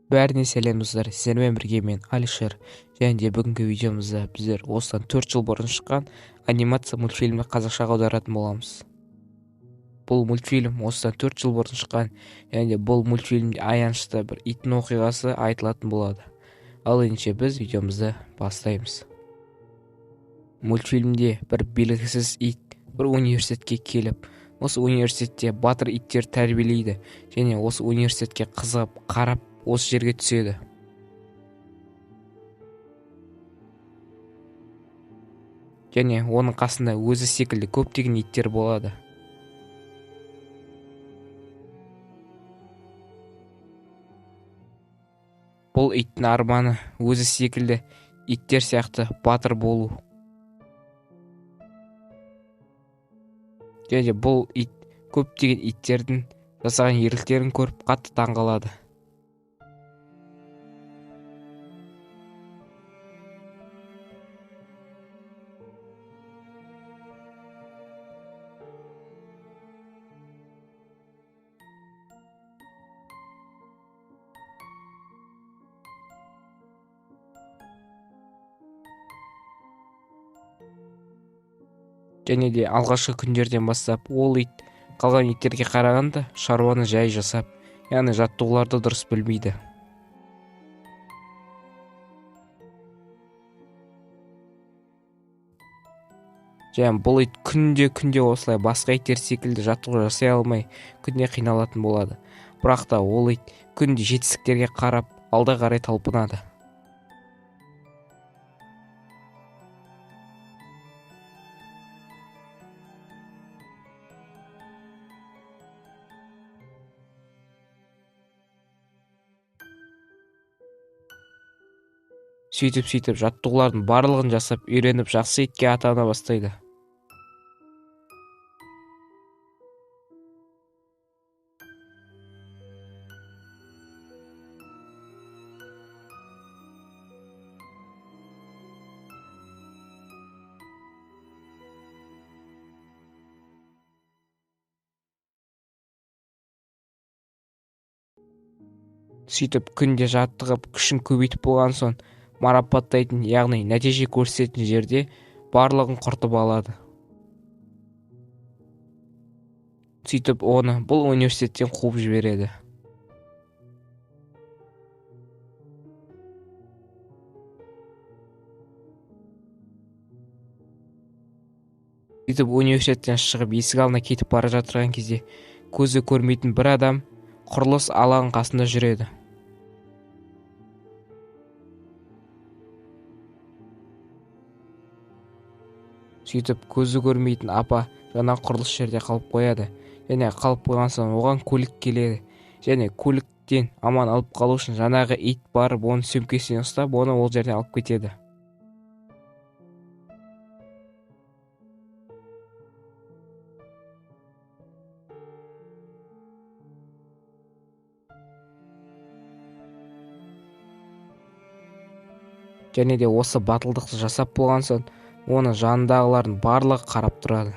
Бәріне сәлем достар, сіздермен бірге мен Алишер. Және де бүгінгі видеомызда біздер осыдан 4 жыл бұрын шыққан анимация мультфильмді қазақшаға аударатын боламыз. Бұл мультфильм осыдан 4 жыл бұрын шыққан, және де бұл мультфильмде аянышты бір иттің оқиғасы айтылатын болады. Ал ендеше біз видеомызды бастаймыз. Мультфильмде бір белгісіз ит бір университетке келіп, осы университетте батыр иттер тәрбиелейді, және осы университетке қызығып қарап осы жерге түседі. Және оның қасында өзі секілді көптеген иттер болады. Бұл иттің арманы өзі секілді иттер сияқты батыр болу. Және бұл ит көптеген иттердің жасаған ерліктерін көріп қатты таңғалады. Және де алғашқы күндерден бастап ол ит қалған иттерге қарағанда шаруаны жай жасап, яғни жаттығуларды дұрыс білмейді. Және бұл ит күнде осылай басқа иттер секілді жаттығу жасай алмай күнде қиналатын болады. Бірақ та ол ит күнде жетістіктерге қарап алда қарай талпынады. Сөйтіп жаттығулардың барлығын жасап, үйреніп жақсы итке атана бастайды. Сөйтіп күнде жаттығып, күшін көбейтіп болған соң, марапаттайтын, яғни нәтиже көрсететін жерде барлығын құртып алады. Сөйтіп оны бұл университеттен қуып жібереді. Сөйтіп университеттен шығып есік алдына кетіп бара жатырған кезде көзі көрмейтін бір адам құрылыс алаңының қасында жүреді. Сөйтіп көзі көрмейтін апа жаңа құрылыс жерде қалып қояды. Және қалып қойған соң оған көлік келеді. Және көліктен аман алып қалу үшін жаңағы ит барып оны сөмкесінен ұстап, оны ол жерден алып кетеді. Және де осы батылдықты жасап болған соң, оны жанындағылардың барлығы қарап тұрады.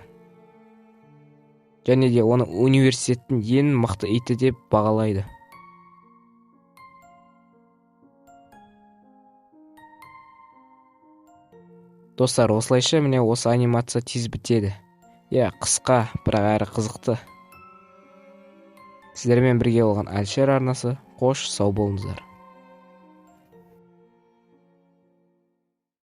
Және де оны университеттің ең мықты иті деп бағалайды. Достар, осылайша міне осы анимация тез бітеді. Қысқа, бірақ әрі қызықты. Сіздермен бірге болған Алишер арнасы. Қош, сау болыңыздар.